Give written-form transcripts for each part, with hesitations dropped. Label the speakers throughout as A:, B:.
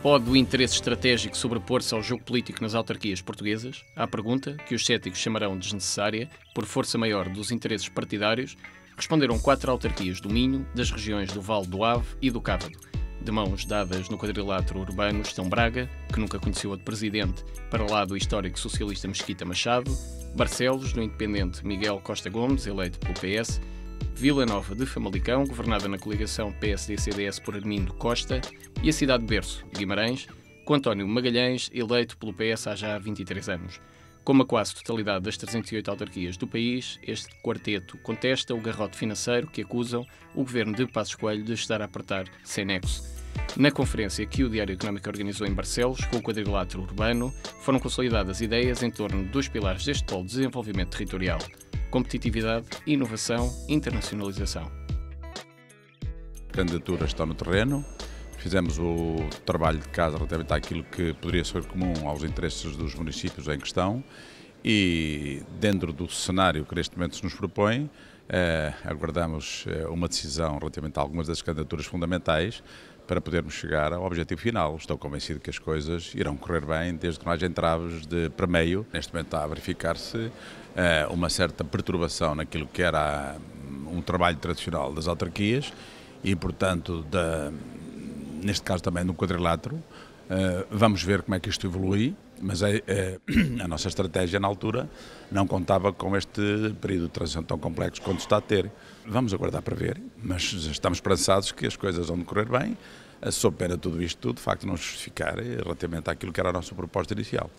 A: Pode o interesse estratégico sobrepor-se ao jogo político nas autarquias portuguesas? À pergunta, que os céticos chamarão desnecessária, por força maior dos interesses partidários, responderam 4 autarquias do Minho, das regiões do Vale do Ave e do Cávado. De mãos dadas no quadrilátero urbano estão Braga, que nunca conheceu outro presidente, para lá do histórico socialista Mesquita Machado, Barcelos, do independente Miguel Costa Gomes, eleito pelo PS, Vila Nova de Famalicão, governada na coligação PSD-CDS por Armindo Costa, e a cidade de Berço, Guimarães, com António Magalhães, eleito pelo PS há já 23 anos. Como a quase totalidade das 308 autarquias do país, este quarteto contesta o garrote financeiro que acusam o governo de Passos Coelho de estar a apertar sem nexo. Na conferência que o Diário Económico organizou em Barcelos, com o quadrilátero urbano, foram consolidadas ideias em torno dos pilares deste polo de desenvolvimento territorial: competitividade, inovação, internacionalização.
B: A candidatura está no terreno. Fizemos o trabalho de casa relativamente àquilo que poderia ser comum aos interesses dos municípios em questão e, dentro do cenário que neste momento se nos propõe, aguardamos uma decisão relativamente a algumas das candidaturas fundamentais para podermos chegar ao objetivo final. Estou convencido que as coisas irão correr bem, desde que não haja entraves de permeio. Neste momento está a verificar-se uma certa perturbação naquilo que era um trabalho tradicional das autarquias e, portanto, neste caso também no quadrilátero. Vamos ver como é que isto evolui, mas a nossa estratégia na altura não contava com este período de transição tão complexo quanto está a ter. Vamos aguardar para ver, mas estamos esperançados que as coisas vão decorrer bem, sob pena tudo isto, de facto, não justificar relativamente àquilo que era a nossa proposta inicial.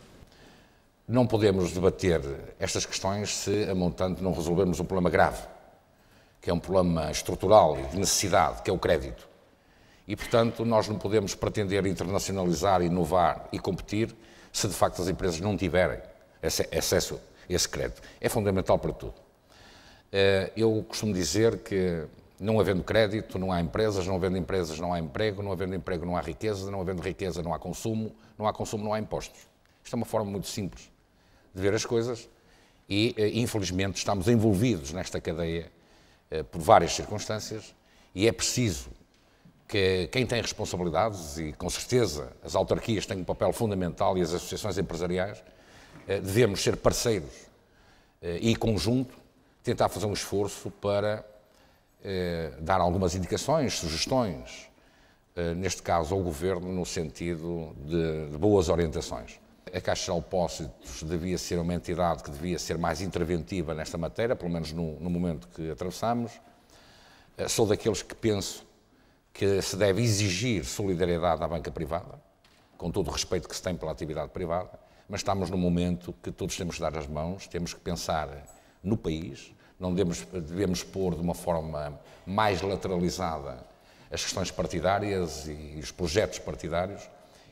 C: Não podemos debater estas questões se, a montante, não resolvermos um problema grave, que é um problema estrutural e de necessidade, que é o crédito. E, portanto, nós não podemos pretender internacionalizar, inovar e competir se, de facto, as empresas não tiverem acesso a esse crédito. É fundamental para tudo. Eu costumo dizer que, não havendo crédito, não há empresas, não havendo empresas, não há emprego, não havendo emprego, não há riqueza, não havendo riqueza, não há consumo, não há impostos. Isto é uma forma muito simples de ver as coisas e, infelizmente, estamos envolvidos nesta cadeia por várias circunstâncias e é preciso que quem tem responsabilidades, e com certeza as autarquias têm um papel fundamental e as associações empresariais, devemos ser parceiros e, em conjunto, tentar fazer um esforço para dar algumas indicações, sugestões, neste caso ao Governo, no sentido de boas orientações. A Caixa Geral de Depósitos devia ser uma entidade que devia ser mais interventiva nesta matéria, pelo menos no momento que atravessamos. Sou daqueles que penso que se deve exigir solidariedade à banca privada, com todo o respeito que se tem pela atividade privada, mas estamos num momento que todos temos que dar as mãos, temos que pensar no país, não devemos pôr de uma forma mais lateralizada as questões partidárias e os projetos partidários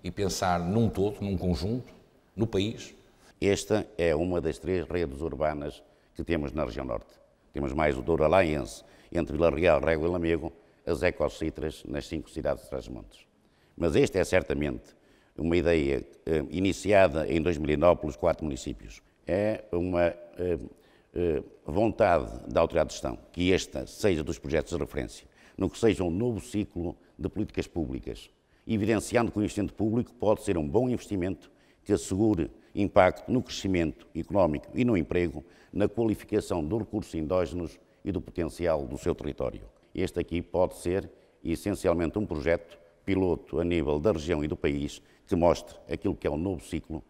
C: e pensar num todo, num conjunto, no país.
D: Esta é uma das 3 redes urbanas que temos na região norte. Temos mais o Douro Alaiense, entre Vila Real, Régua e Lamego, as ecocitras nas 5 cidades de Trás-os-Montes. Mas esta é certamente uma ideia iniciada em 2009 pelos 4 municípios. É uma vontade da autoridade de gestão que esta seja dos projetos de referência, no que seja um novo ciclo de políticas públicas, evidenciando que o investimento público pode ser um bom investimento que assegure impacto no crescimento económico e no emprego, na qualificação dos recursos endógenos e do potencial do seu território. Este aqui pode ser essencialmente um projeto piloto a nível da região e do país que mostre aquilo que é um novo ciclo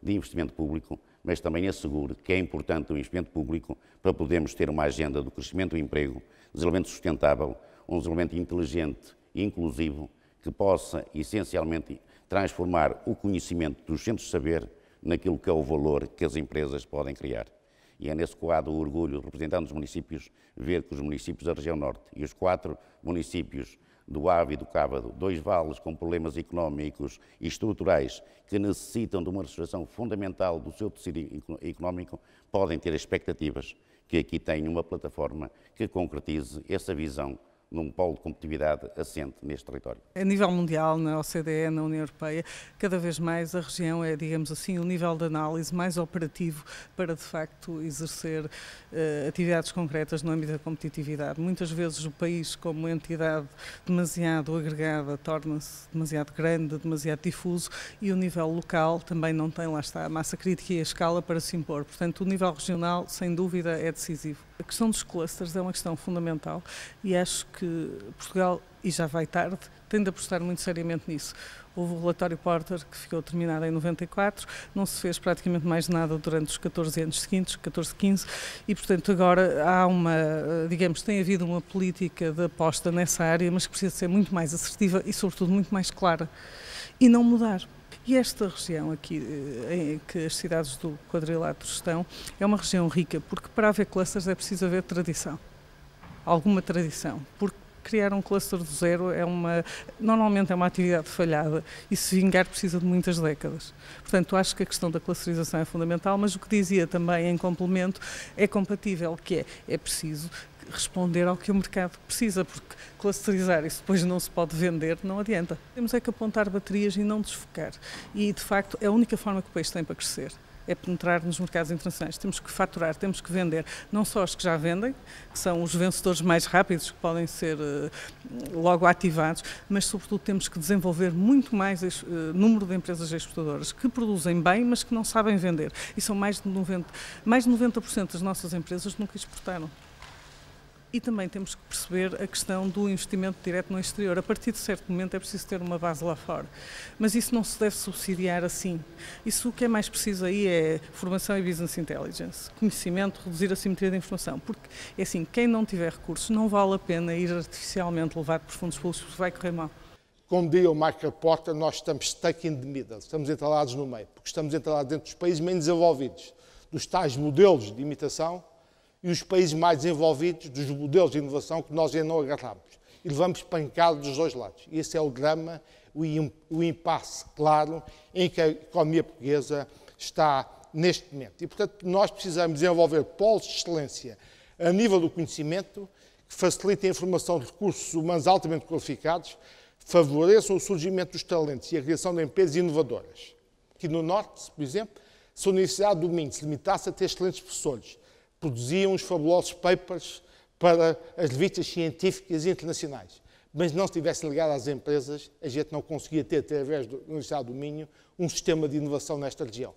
D: de investimento público, mas também assegure que é importante o investimento público para podermos ter uma agenda do crescimento do emprego, desenvolvimento sustentável, um desenvolvimento inteligente e inclusivo que possa essencialmente transformar o conhecimento dos centros de saber naquilo que é o valor que as empresas podem criar. E é nesse quadro o orgulho de representantes dos municípios ver que os municípios da região norte e os 4 municípios do Ave e do Cávado, 2 vales com problemas económicos e estruturais que necessitam de uma restauração fundamental do seu tecido económico, podem ter expectativas que aqui tenham uma plataforma que concretize essa visão num polo de competitividade assente neste território.
E: A nível mundial, na OCDE, na União Europeia, cada vez mais a região é, digamos assim, o nível de análise mais operativo para, de facto, exercer atividades concretas no âmbito da competitividade. Muitas vezes o país, como entidade demasiado agregada, torna-se demasiado grande, demasiado difuso, e o nível local também não tem, lá está, a massa crítica e a escala para se impor. Portanto, o nível regional, sem dúvida, é decisivo. A questão dos clusters é uma questão fundamental e acho que Portugal, e já vai tarde, tem de apostar muito seriamente nisso. Houve o relatório Porter, que ficou terminado em 94, não se fez praticamente mais nada durante os 14 anos seguintes, 14, 15, e portanto agora há tem havido uma política de aposta nessa área, mas que precisa ser muito mais assertiva e sobretudo muito mais clara, e não mudar. E esta região aqui, em que as cidades do quadrilátero estão, é uma região rica, porque para haver clusters é preciso haver tradição, alguma tradição, porque criar um cluster do zero normalmente é uma atividade falhada e se vingar precisa de muitas décadas. Portanto, acho que a questão da clusterização é fundamental, mas o que dizia também em complemento é compatível, que é preciso responder ao que o mercado precisa, porque clusterizar e depois não se pode vender, não adianta. Temos é que apontar baterias e não desfocar. E, de facto, é a única forma que o país tem para crescer. É penetrar nos mercados internacionais. Temos que faturar, temos que vender, não só os que já vendem, que são os vencedores mais rápidos, que podem ser logo ativados, mas sobretudo temos que desenvolver muito mais número de empresas exportadoras que produzem bem, mas que não sabem vender. E são mais de 90% das nossas empresas nunca exportaram. E também temos que perceber a questão do investimento direto no exterior. A partir de certo momento é preciso ter uma base lá fora. Mas isso não se deve subsidiar assim. Isso o que é mais preciso aí é formação e business intelligence, conhecimento, reduzir a simetria da informação. Porque é assim, quem não tiver recursos não vale a pena ir artificialmente levado por fundos públicos, porque vai correr mal.
F: Como diria o Michael Porter, nós estamos stuck in the middle, estamos entalhados no meio, porque estamos entalhados dentro dos países menos desenvolvidos, dos tais modelos de imitação, e os países mais desenvolvidos dos modelos de inovação que nós ainda não agarramos. E levamos pancada dos dois lados. E esse é o drama, o impasse claro em que a economia portuguesa está neste momento. E, portanto, nós precisamos desenvolver polos de excelência a nível do conhecimento que facilitem a formação de recursos humanos altamente qualificados, favoreçam o surgimento dos talentos e a criação de empresas inovadoras. Aqui no Norte, por exemplo, se a Universidade do Minho se limitasse a ter excelentes professores, produziam os fabulosos papers para as revistas científicas internacionais. Mas não se tivessem ligado às empresas, a gente não conseguia ter, através da Universidade do Minho, um sistema de inovação nesta região.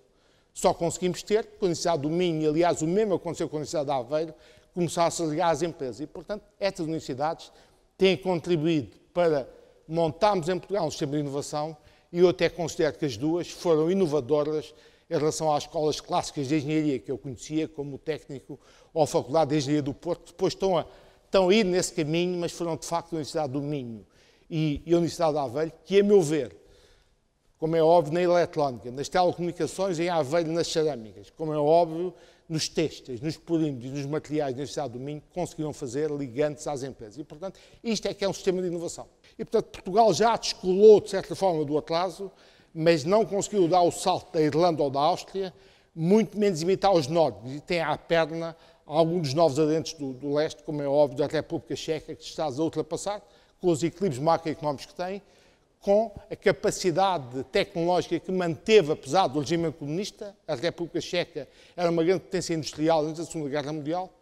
F: Só conseguimos ter, com a Universidade do Minho, e aliás o mesmo aconteceu com a Universidade de Aveiro, começaram-se a ligar às empresas. E, portanto, estas universidades têm contribuído para montarmos em Portugal um sistema de inovação, e eu até considero que as duas foram inovadoras em relação às escolas clássicas de engenharia que eu conhecia, como o técnico ou a Faculdade de Engenharia do Porto, que depois estão a ir nesse caminho, mas foram de facto a Universidade do Minho e a Universidade de Aveiro, que a meu ver, como é óbvio na eletrónica, nas telecomunicações, em Aveiro nas cerâmicas, como é óbvio nos têxteis, nos polímeros e nos materiais da Universidade do Minho, conseguiram fazer ligantes às empresas. E, portanto, isto é que é um sistema de inovação. E, portanto, Portugal já descolou, de certa forma, do atraso, mas não conseguiu dar o salto da Irlanda ou da Áustria, muito menos imitar os nórdicos, e tem à perna alguns dos novos adentros do leste, como é óbvio, da República Checa, que está a ultrapassar, com os equilíbrios macroeconómicos que tem, com a capacidade tecnológica que manteve, apesar do regime comunista. A República Checa era uma grande potência industrial antes da Segunda Guerra Mundial,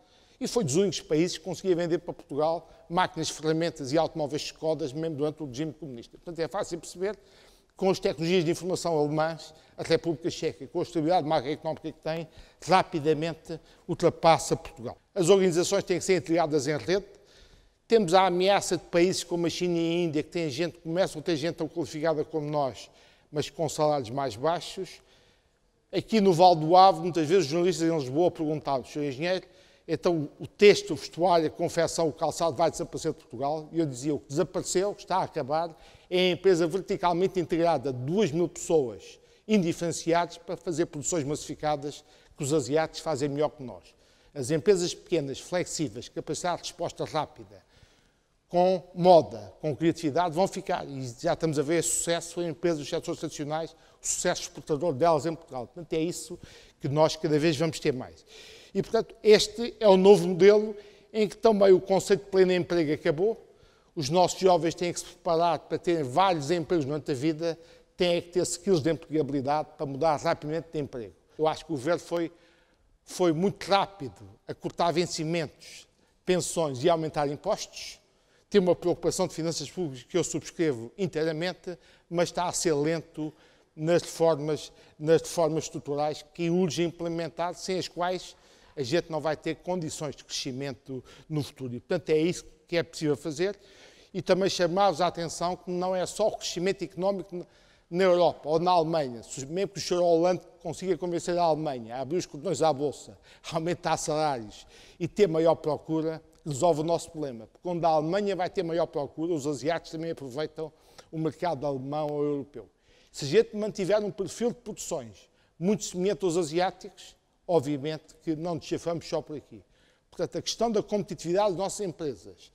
F: e foi dos únicos países que conseguia vender para Portugal máquinas, ferramentas e automóveis Skodas, mesmo durante o regime comunista. Portanto, é fácil perceber, com as tecnologias de informação alemãs, a República Checa, com a estabilidade macroeconómica que tem, rapidamente ultrapassa Portugal. As organizações têm que ser integradas em rede. Temos a ameaça de países como a China e a Índia, que começam a ter gente tão qualificada como nós, mas com salários mais baixos. Aqui no Vale do Ave, muitas vezes os jornalistas em Lisboa perguntavam: Sr. Engenheiro, então o texto, o vestuário, a confecção, o calçado vai desaparecer de Portugal? E eu dizia: o que desapareceu, o que está a acabar, é a empresa verticalmente integrada de 2.000 pessoas indiferenciadas para fazer produções massificadas que os asiáticos fazem melhor que nós. As empresas pequenas, flexíveis, capacidade de resposta rápida, com moda, com criatividade, vão ficar. E já estamos a ver sucesso em empresas dos setores tradicionais, o sucesso exportador delas em Portugal. Portanto, é isso que nós cada vez vamos ter mais. E, portanto, este é o novo modelo em que também o conceito de pleno emprego acabou, os nossos jovens têm que se preparar para terem vários empregos durante a vida, têm que ter skills de empregabilidade para mudar rapidamente de emprego. Eu acho que o governo foi muito rápido a cortar vencimentos, pensões e aumentar impostos. Tem uma preocupação de finanças públicas que eu subscrevo inteiramente, mas está a ser lento nas reformas estruturais que urge implementar, sem as quais a gente não vai ter condições de crescimento no futuro. E, portanto, é isso que é possível fazer. E também chamar-vos a atenção que não é só o crescimento económico na Europa ou na Alemanha, mesmo que o Sr. Hollande consiga convencer a Alemanha a abrir os cordões à Bolsa, aumentar salários e ter maior procura, resolve o nosso problema. Porque quando a Alemanha vai ter maior procura, os asiáticos também aproveitam o mercado alemão ou europeu. Se a gente mantiver um perfil de produções muito semelhante aos asiáticos, obviamente que não nos chafamos só por aqui. Portanto, a questão da competitividade das nossas empresas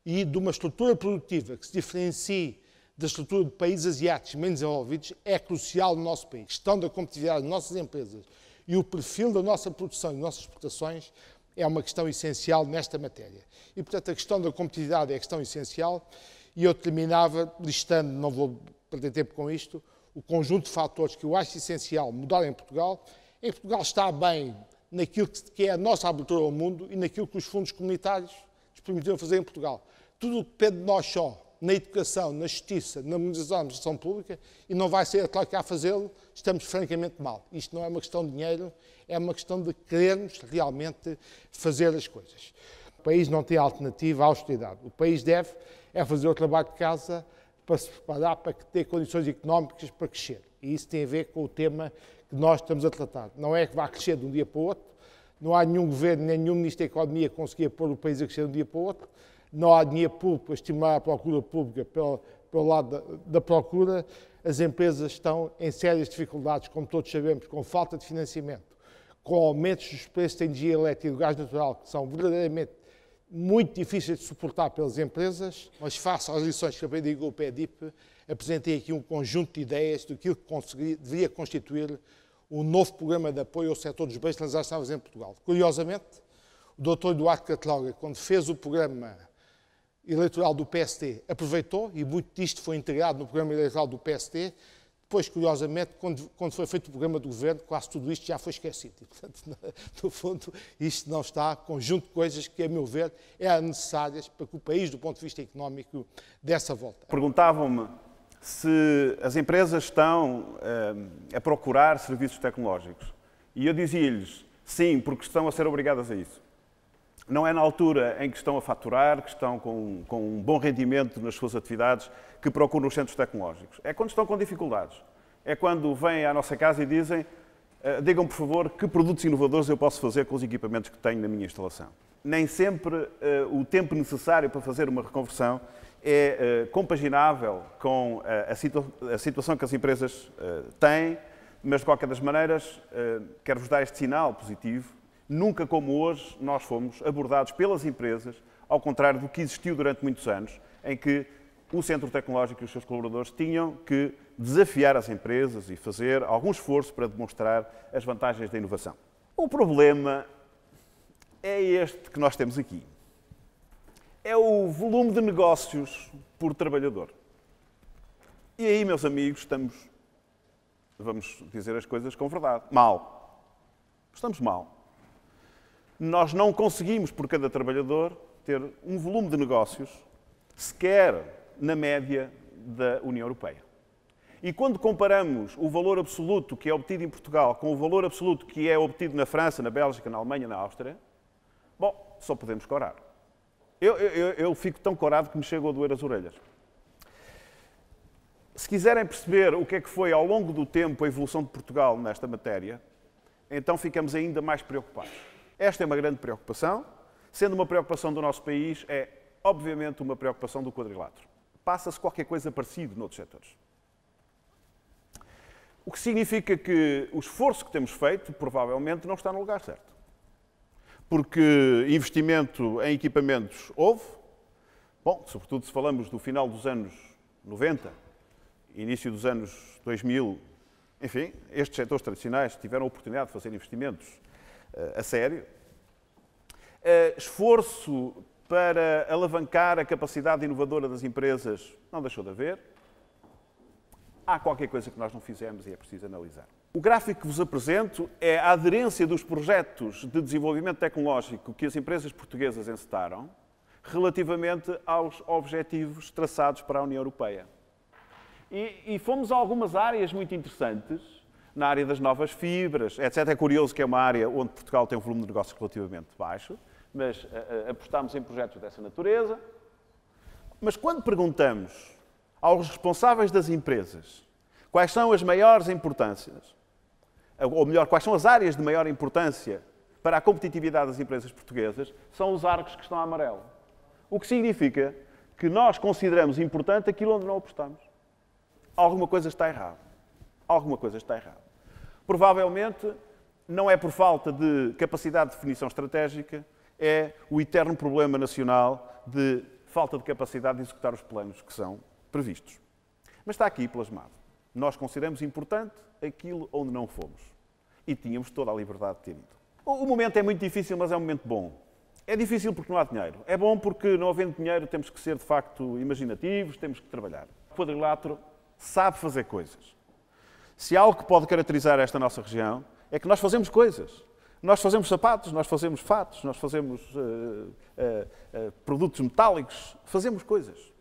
F: e de uma estrutura produtiva que se diferencie da estrutura de países asiáticos menos desenvolvidos é crucial no nosso país. A questão da competitividade das nossas empresas e o perfil da nossa produção e das nossas exportações é uma questão essencial nesta matéria. E, portanto, a questão da competitividade é a questão essencial e eu terminava listando, não vou perder tempo com isto, o conjunto de fatores que eu acho essencial mudar em Portugal. Em Portugal está bem naquilo que é a nossa abertura ao mundo e naquilo que os fundos comunitários nos permitiram fazer em Portugal. Tudo depende de nós só, na educação, na justiça, na modernização da administração pública, e não vai ser a troika a fazê-lo, estamos francamente mal. Isto não é uma questão de dinheiro, é uma questão de querermos realmente fazer as coisas. O país não tem alternativa à austeridade. O país deve fazer o trabalho de casa para se preparar para ter condições económicas para crescer. E isso tem a ver com o tema que nós estamos a tratar. Não é que vá crescer de um dia para o outro, não há nenhum governo, nem nenhum ministro da Economia que conseguia pôr o país a crescer de um dia para o outro, não há dinheiro público para estimular a procura pública pelo lado da procura, as empresas estão em sérias dificuldades, como todos sabemos, com falta de financiamento, com aumentos dos preços de energia elétrica e do gás natural, que são verdadeiramente muito difíceis de suportar pelas empresas, mas face às lições que aprendi com o PEDIP, apresentei aqui um conjunto de ideias do que deveria constituir um novo programa de apoio ao setor dos bens transacionáveis em Portugal. Curiosamente, o Dr. Eduardo Cataloga, quando fez o programa eleitoral do PST, aproveitou, e muito disto foi integrado no programa eleitoral do PST. Depois, curiosamente, quando foi feito o programa do governo, quase tudo isto já foi esquecido. E, portanto, no fundo, isto não está, conjunto de coisas que, a meu ver, eram necessárias para que o país, do ponto de vista económico, desse a volta.
G: Perguntavam-me se as empresas estão a procurar serviços tecnológicos. E eu dizia-lhes, sim, porque estão a ser obrigadas a isso. Não é na altura em que estão a faturar, que estão com um bom rendimento nas suas atividades, que procuram os centros tecnológicos. É quando estão com dificuldades. É quando vêm à nossa casa e dizem, digam por favor, que produtos inovadores eu posso fazer com os equipamentos que tenho na minha instalação. Nem sempre o tempo necessário para fazer uma reconversão é compaginável com a situação que as empresas têm, mas de qualquer das maneiras, quero-vos dar este sinal positivo. Nunca como hoje nós fomos abordados pelas empresas, ao contrário do que existiu durante muitos anos, em que o Centro Tecnológico e os seus colaboradores tinham que desafiar as empresas e fazer algum esforço para demonstrar as vantagens da inovação. O problema é este que nós temos aqui. É o volume de negócios por trabalhador. E aí, meus amigos, vamos dizer as coisas com verdade, mal. Estamos mal. Nós não conseguimos, por cada trabalhador, ter um volume de negócios sequer na média da União Europeia. E quando comparamos o valor absoluto que é obtido em Portugal com o valor absoluto que é obtido na França, na Bélgica, na Alemanha, na Áustria, bom, só podemos corar. Eu fico tão corado que me chegam a doer as orelhas. Se quiserem perceber o que é que foi ao longo do tempo a evolução de Portugal nesta matéria, então ficamos ainda mais preocupados. Esta é uma grande preocupação, sendo uma preocupação do nosso país, é obviamente uma preocupação do quadrilátero. Passa-se qualquer coisa parecida noutros setores. O que significa que o esforço que temos feito provavelmente não está no lugar certo. Porque investimento em equipamentos houve, bom, sobretudo se falamos do final dos anos 90, início dos anos 2000, enfim, estes setores tradicionais tiveram a oportunidade de fazer investimentos a sério. Esforço para alavancar a capacidade inovadora das empresas, não deixou de haver. Há qualquer coisa que nós não fizemos e é preciso analisar. O gráfico que vos apresento é a aderência dos projetos de desenvolvimento tecnológico que as empresas portuguesas encetaram relativamente aos objetivos traçados para a União Europeia. E fomos a algumas áreas muito interessantes, na área das novas fibras, etc. É curioso que é uma área onde Portugal tem um volume de negócios relativamente baixo, mas apostámos em projetos dessa natureza. Mas quando perguntamos aos responsáveis das empresas quais são as maiores importâncias, ou melhor, quais são as áreas de maior importância para a competitividade das empresas portuguesas, são os arcos que estão a amarelo. O que significa que nós consideramos importante aquilo onde não apostamos. Alguma coisa está errada. Alguma coisa está errada. Provavelmente não é por falta de capacidade de definição estratégica, é o eterno problema nacional de falta de capacidade de executar os planos que são previstos. Mas está aqui plasmado. Nós consideramos importante aquilo onde não fomos. E tínhamos toda a liberdade de ter ido. O momento é muito difícil, mas é um momento bom. É difícil porque não há dinheiro. É bom porque, não havendo dinheiro, temos que ser, de facto, imaginativos, temos que trabalhar. O Quadrilátero sabe fazer coisas. Se há algo que pode caracterizar esta nossa região, é que nós fazemos coisas. Nós fazemos sapatos, nós fazemos fatos, nós fazemos produtos metálicos, fazemos coisas.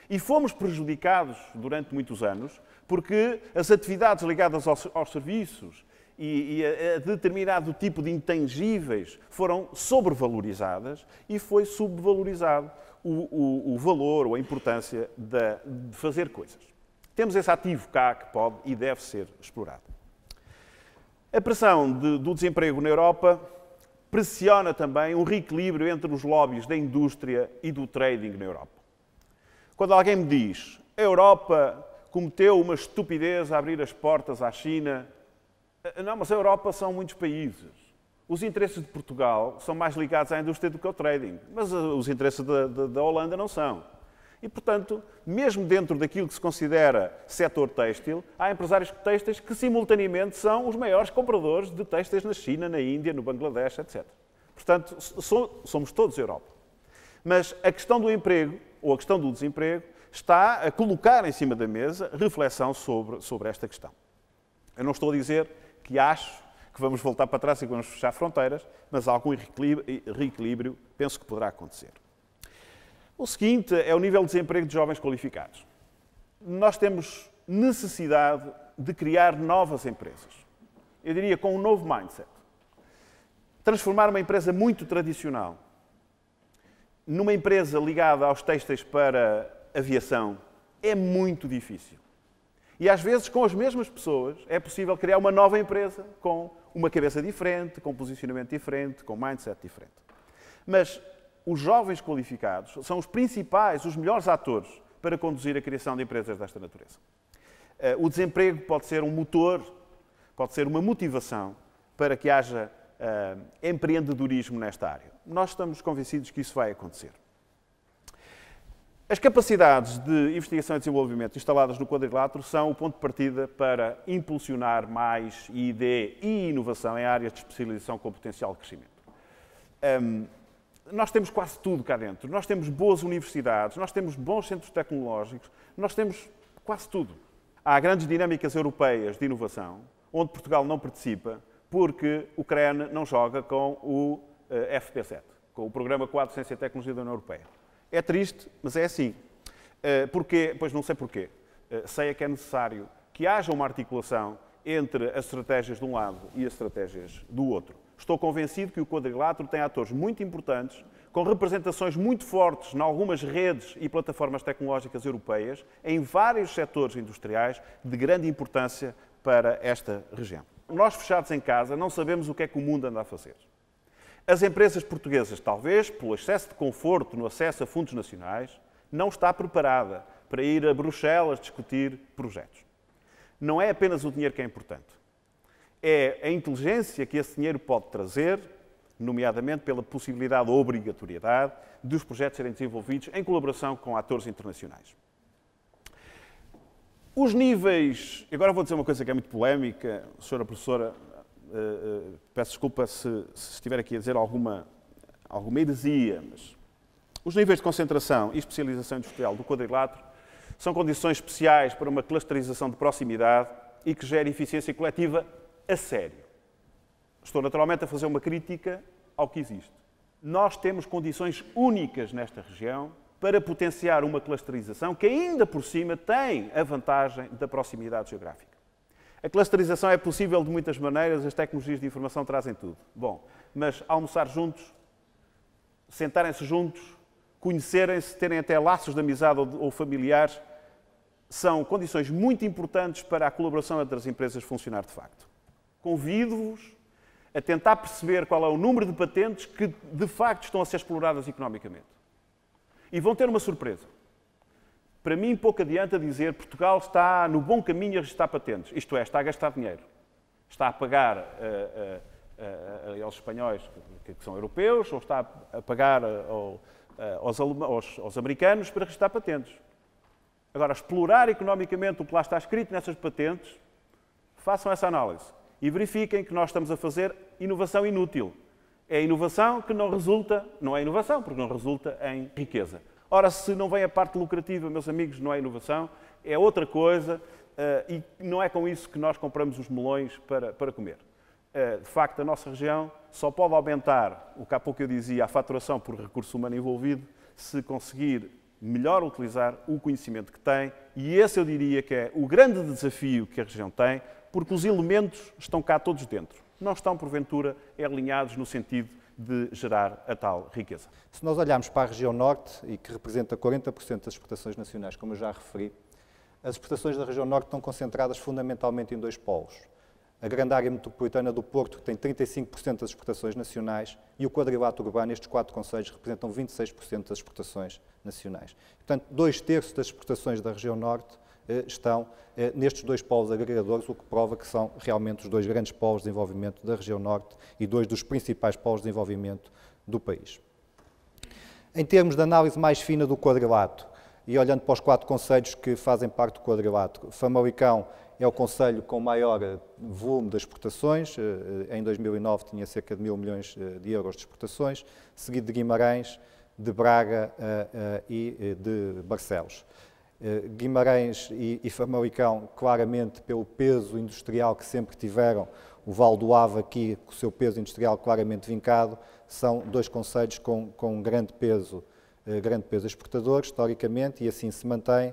G: E fomos prejudicados durante muitos anos porque as atividades ligadas aos serviços e a determinado tipo de intangíveis foram sobrevalorizadas e foi subvalorizado o valor ou a importância de fazer coisas. Temos esse ativo cá que pode e deve ser explorado. A pressão do desemprego na Europa pressiona também um reequilíbrio entre os lobbies da indústria e do trading na Europa. Quando alguém me diz a Europa cometeu uma estupidez a abrir as portas à China, não, mas a Europa são muitos países. Os interesses de Portugal são mais ligados à indústria do que ao trading, mas os interesses da Holanda não são. E, portanto, mesmo dentro daquilo que se considera setor têxtil, há empresários têxteis que simultaneamente são os maiores compradores de têxteis na China, na Índia, no Bangladesh, etc. Portanto, somos todos Europa. Mas a questão do emprego, ou a questão do desemprego, está a colocar em cima da mesa reflexão sobre esta questão. Eu não estou a dizer que acho que vamos voltar para trás e que vamos fechar fronteiras, mas algum reequilíbrio penso que poderá acontecer. O seguinte é o nível de desemprego de jovens qualificados. Nós temos necessidade de criar novas empresas. Eu diria com um novo mindset. Transformar uma empresa muito tradicional numa empresa ligada aos têxteis para aviação é muito difícil. E às vezes com as mesmas pessoas é possível criar uma nova empresa com uma cabeça diferente, com um posicionamento diferente, com um mindset diferente. Mas os jovens qualificados são os principais, os melhores atores para conduzir a criação de empresas desta natureza. O desemprego pode ser um motor, pode ser uma motivação para que haja empreendedorismo nesta área. Nós estamos convencidos que isso vai acontecer. As capacidades de investigação e desenvolvimento instaladas no Quadrilátero são o ponto de partida para impulsionar mais ID e inovação em áreas de especialização com potencial de crescimento. Nós temos quase tudo cá dentro. Nós temos boas universidades, nós temos bons centros tecnológicos, nós temos quase tudo. Há grandes dinâmicas europeias de inovação, onde Portugal não participa, porque o CREN não joga com o FP7, com o Programa Quadro de Ciência e Tecnologia da União Europeia. É triste, mas é assim. Porquê? Pois não sei porquê. Sei é que é necessário que haja uma articulação entre as estratégias de um lado e as estratégias do outro. Estou convencido que o Quadrilátero tem atores muito importantes, com representações muito fortes em algumas redes e plataformas tecnológicas europeias, em vários setores industriais de grande importância para esta região. Nós, fechados em casa, não sabemos o que é que o mundo anda a fazer. As empresas portuguesas, talvez, pelo excesso de conforto no acesso a fundos nacionais, não está preparada para ir a Bruxelas discutir projetos. Não é apenas o dinheiro que é importante. É a inteligência que esse dinheiro pode trazer, nomeadamente pela possibilidade ou obrigatoriedade dos projetos serem desenvolvidos em colaboração com atores internacionais. Os níveis... Agora vou dizer uma coisa que é muito polémica, senhora professora, peço desculpa se estiver aqui a dizer alguma heresia, mas Os níveis de concentração e especialização industrial do quadrilátero são condições especiais para uma clusterização de proximidade e que gera eficiência coletiva a sério. Estou naturalmente a fazer uma crítica ao que existe. Nós temos condições únicas nesta região para potenciar uma clusterização que ainda por cima tem a vantagem da proximidade geográfica. A clusterização é possível de muitas maneiras, as tecnologias de informação trazem tudo. Bom, mas almoçar juntos, sentarem-se juntos, conhecerem-se, terem até laços de amizade ou familiares, são condições muito importantes para a colaboração entre as empresas funcionar de facto. Convido-vos a tentar perceber qual é o número de patentes que de facto estão a ser exploradas economicamente. E vão ter uma surpresa. Para mim, pouco adianta dizer que Portugal está no bom caminho a registrar patentes. Isto é, está a gastar dinheiro. Está a pagar aos espanhóis, que são europeus, ou está a pagar aos americanos para registrar patentes. Agora, explorar economicamente o que lá está escrito nessas patentes, façam essa análise e verifiquem que nós estamos a fazer inovação inútil. É inovação que não é inovação, porque não resulta em riqueza. Ora, se não vem a parte lucrativa, meus amigos, não é inovação, é outra coisa e não é com isso que nós compramos os melões para comer. De facto, a nossa região só pode aumentar, o que há pouco eu dizia, a faturação por recurso humano envolvido, se conseguir melhor utilizar o conhecimento que tem, e esse eu diria que é o grande desafio que a região tem, porque os elementos estão cá todos dentro. Não estão, porventura, alinhados no sentido de gerar a tal riqueza.
H: Se nós olharmos para a região norte, e que representa 40% das exportações nacionais, como eu já referi, as exportações da região norte estão concentradas fundamentalmente em dois polos. A grande área metropolitana do Porto, que tem 35% das exportações nacionais, e o quadrilátero urbano, estes 4 concelhos, representam 26% das exportações nacionais. Portanto, 2/3 das exportações da região norte estão nestes dois polos agregadores, o que prova que são realmente os dois grandes polos de desenvolvimento da região norte e dois dos principais polos de desenvolvimento do país. Em termos de análise mais fina do quadrilátero, e olhando para os 4 concelhos que fazem parte do quadrilátero, Famalicão é o concelho com maior volume de exportações, em 2009 tinha cerca de 1.000 milhões de euros de exportações, seguido de Guimarães, de Braga e de Barcelos. Guimarães e Famalicão, claramente pelo peso industrial que sempre tiveram, o Val do Ave aqui, com o seu peso industrial claramente vincado, são dois concelhos com grande peso exportador, historicamente, e assim se mantém,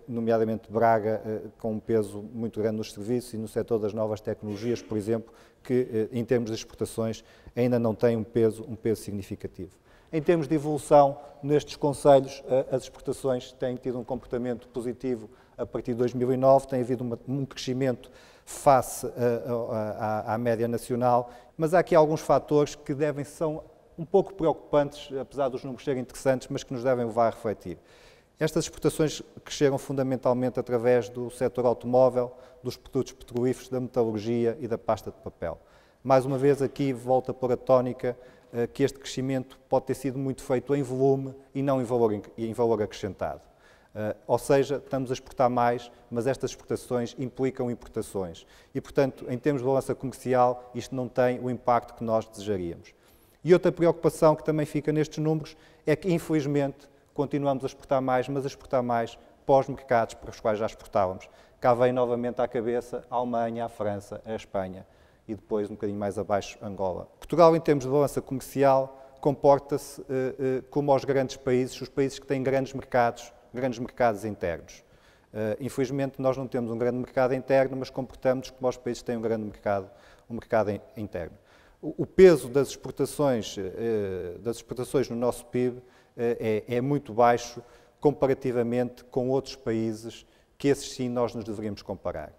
H: nomeadamente Braga, com um peso muito grande nos serviços e no setor das novas tecnologias, por exemplo, que em termos de exportações ainda não tem um peso significativo. Em termos de evolução, nestes concelhos, as exportações têm tido um comportamento positivo a partir de 2009, tem havido um crescimento face à média nacional, mas há aqui alguns fatores que são um pouco preocupantes, apesar dos números serem interessantes, mas que nos devem levar a refletir. Estas exportações cresceram fundamentalmente através do setor automóvel, dos produtos petrolíferos, da metalurgia e da pasta de papel. Mais uma vez, aqui volta a pôr a tónica que este crescimento pode ter sido muito feito em volume e não em valor acrescentado. Ou seja, estamos a exportar mais, mas estas exportações implicam importações. E, portanto, em termos de balança comercial, isto não tem o impacto que nós desejaríamos. E outra preocupação que também fica nestes números é que, infelizmente, continuamos a exportar mais, mas a exportar mais para os mercados para os quais já exportávamos. Cá vem novamente à cabeça a Alemanha, a França, a Espanha e depois, um bocadinho mais abaixo, Angola. Portugal, em termos de balança comercial, comporta-se como aos grandes países, os países que têm grandes mercados internos. Infelizmente, nós não temos um grande mercado interno, mas comportamos-nos como aos países que têm um mercado interno. O peso das exportações no nosso PIB é muito baixo comparativamente com outros países que esses sim nós nos deveríamos comparar.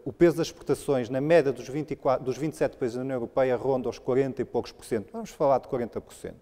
H: O peso das exportações, na média dos 27 países da União Europeia, ronda aos 40 e poucos por cento. Vamos falar de 40%.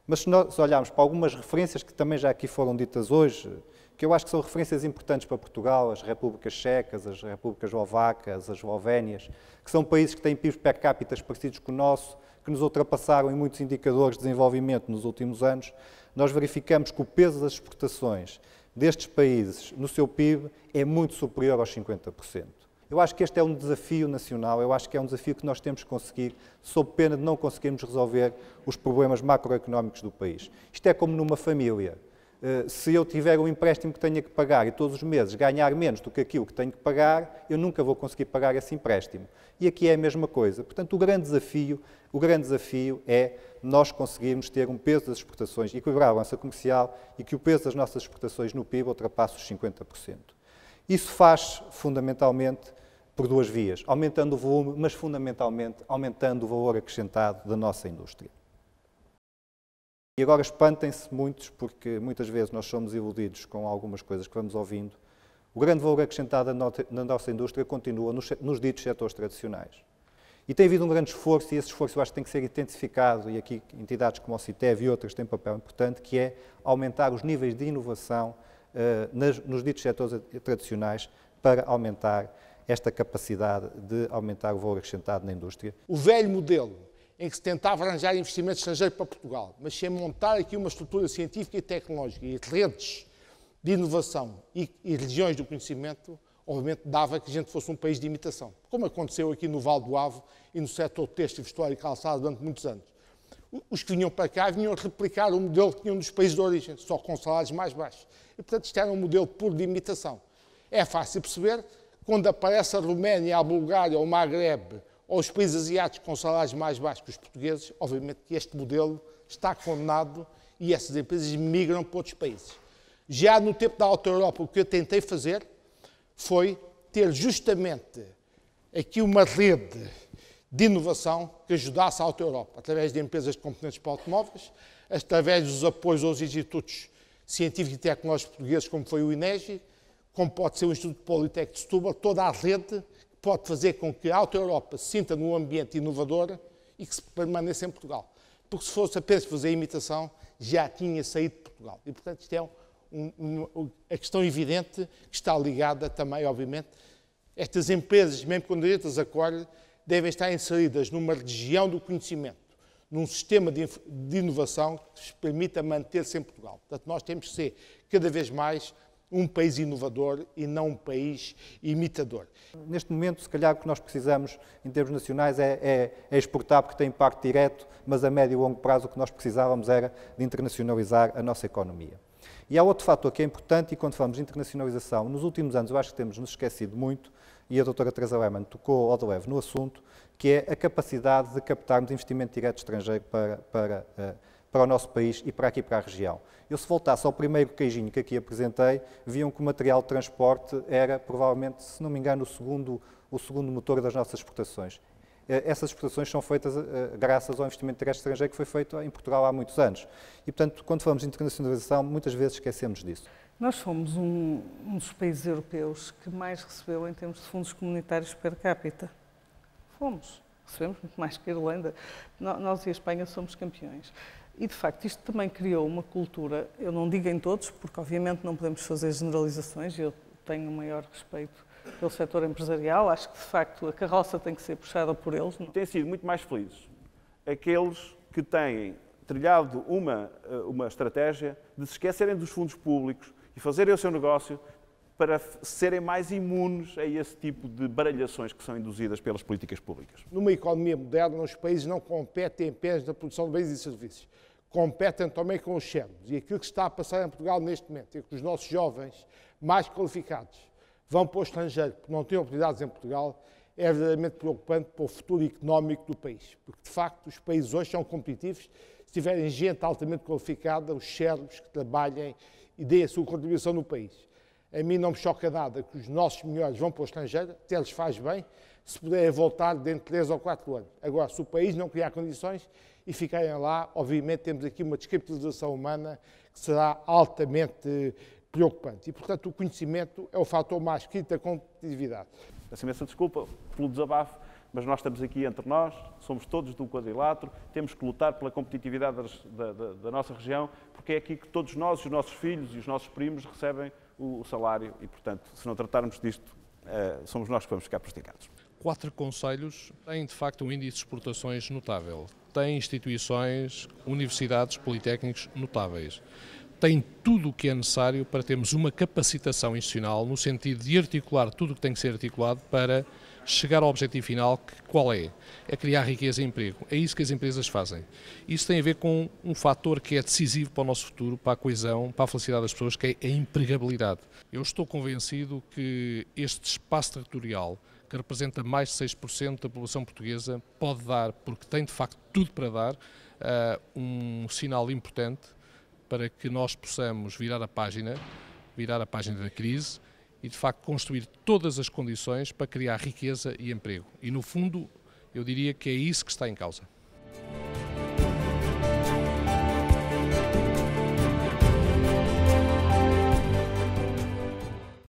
H: Mas se nós olharmos para algumas referências que também já aqui foram ditas hoje, que eu acho que são referências importantes para Portugal, as repúblicas checas, as repúblicas eslovacas, as eslovénias, que são países que têm PIBs per capita parecidos com o nosso, que nos ultrapassaram em muitos indicadores de desenvolvimento nos últimos anos, nós verificamos que o peso das exportações destes países no seu PIB é muito superior aos 50%. Eu acho que este é um desafio nacional, eu acho que é um desafio que nós temos que conseguir, sob pena de não conseguirmos resolver os problemas macroeconómicos do país. Isto é como numa família. Se eu tiver um empréstimo que tenha que pagar e todos os meses ganhar menos do que aquilo que tenho que pagar, eu nunca vou conseguir pagar esse empréstimo. E aqui é a mesma coisa. Portanto, o grande desafio é nós conseguirmos ter um peso das exportações, equilibrar a balança comercial e que o peso das nossas exportações no PIB ultrapasse os 50%. Isso faz, fundamentalmente, por duas vias, aumentando o volume, mas, fundamentalmente, aumentando o valor acrescentado da nossa indústria. E agora espantem-se muitos, porque muitas vezes nós somos iludidos com algumas coisas que vamos ouvindo. O grande valor acrescentado na nossa indústria continua nos ditos setores tradicionais. E tem havido um grande esforço, e esse esforço eu acho que tem que ser intensificado, e aqui entidades como o CITEV e outras têm um papel importante, que é aumentar os níveis de inovação nos ditos setores tradicionais para aumentar esta capacidade de aumentar o valor acrescentado na indústria.
F: O velho modelo em que se tentava arranjar investimento estrangeiro para Portugal, mas sem montar aqui uma estrutura científica e tecnológica e redes de inovação e regiões do conhecimento, obviamente dava que a gente fosse um país de imitação, como aconteceu aqui no Val do Ave e no setor têxtil, vestuário e calçado durante muitos anos. Os que vinham para cá vinham replicar o modelo que tinham dos países de origem, só com salários mais baixos. E, portanto, isto era um modelo puro de imitação. É fácil perceber, quando aparece a Roménia, a Bulgária, o Magreb, ou os países asiáticos com salários mais baixos que os portugueses, obviamente que este modelo está condenado e essas empresas migram para outros países. Já no tempo da Alta Europa, o que eu tentei fazer foi ter justamente aqui uma rede de inovação que ajudasse a Alta Europa, através de empresas de componentes para automóveis, através dos apoios aos institutos científicos e tecnológicos portugueses, como foi o INEGI, como pode ser o Instituto Politécnico de Setúbal, toda a rede pode fazer com que a Alta Europa se sinta num ambiente inovador e que se permaneça em Portugal. Porque se fosse apenas fazer imitação, já tinha saído de Portugal. E, portanto, isto é a questão evidente que está ligada também, obviamente. Estas empresas, mesmo quando a gente as acolhe, devem estar inseridas numa região do conhecimento, num sistema de inovação que lhes permita manter-se em Portugal. Portanto, nós temos que ser cada vez mais um país inovador e não um país imitador.
H: Neste momento, se calhar, o que nós precisamos, em termos nacionais, é exportar, porque tem impacto direto, mas a médio e longo prazo o que nós precisávamos era de internacionalizar a nossa economia. E há outro fator que é importante, e quando falamos de internacionalização, nos últimos anos eu acho que temos nos esquecido muito, e a doutora Teresa Lehmann tocou ao de leve no assunto, que é a capacidade de captarmos investimento direto estrangeiro para o nosso país e para aqui para a região. Eu, se voltasse ao primeiro queijinho que aqui apresentei, viam que o material de transporte era, provavelmente, se não me engano, o segundo motor das nossas exportações. Essas exportações são feitas graças ao investimento direto estrangeiro que foi feito em Portugal há muitos anos. E, portanto, quando falamos de internacionalização, muitas vezes esquecemos disso.
E: Nós fomos um dos países europeus que mais recebeu em termos de fundos comunitários per capita. Recebemos muito mais que a Irlanda. Nós e a Espanha somos campeões. E, de facto, isto também criou uma cultura, eu não digo em todos, porque obviamente não podemos fazer generalizações, eu tenho o maior respeito pelo setor empresarial, acho que, de facto, a carroça tem que ser puxada por eles. Não?
G: Têm sido muito mais felizes aqueles que têm trilhado uma estratégia de se esquecerem dos fundos públicos e fazerem o seu negócio para serem mais imunes a esse tipo de baralhações que são induzidas pelas políticas públicas.
F: Numa economia moderna, os países não competem apenas na produção de bens e serviços, competem também com os cérebros. E aquilo que está a passar em Portugal neste momento é que os nossos jovens mais qualificados vão para o estrangeiro porque não têm oportunidades em Portugal, é verdadeiramente preocupante para o futuro económico do país. Porque, de facto, os países hoje são competitivos se tiverem gente altamente qualificada, os cérebros que trabalhem e deem a sua contribuição no país. A mim não me choca nada que os nossos melhores vão para o estrangeiro, até lhes faz bem, se puderem voltar dentro de 3 ou 4 anos. Agora, se o país não criar condições e ficarem lá, obviamente temos aqui uma descapitalização humana que será altamente preocupante. E, portanto, o conhecimento é o fator mais crítico da competitividade.
G: Peço imensa desculpa pelo desabafo, mas nós estamos aqui entre nós, somos todos de um quadrilátero, temos que lutar pela competitividade da nossa região, porque é aqui que todos nós, os nossos filhos e os nossos primos recebem o salário e, portanto, se não tratarmos disto, somos nós que vamos ficar prejudicados.
I: 4 concelhos têm, de facto, um índice de exportações notável. Têm instituições, universidades, politécnicos notáveis. tem tudo o que é necessário para termos uma capacitação institucional no sentido de articular tudo o que tem que ser articulado para chegar ao objetivo final, que qual é? É criar riqueza e emprego. É isso que as empresas fazem. Isso tem a ver com um fator que é decisivo para o nosso futuro, para a coesão, para a felicidade das pessoas, que é a empregabilidade. Eu estou convencido que este espaço territorial, que representa mais de 6% da população portuguesa, pode dar, porque tem de facto tudo para dar, um sinal importante para que nós possamos virar a página da crise e de facto construir todas as condições para criar riqueza e emprego. E no fundo, eu diria que é isso que está em causa.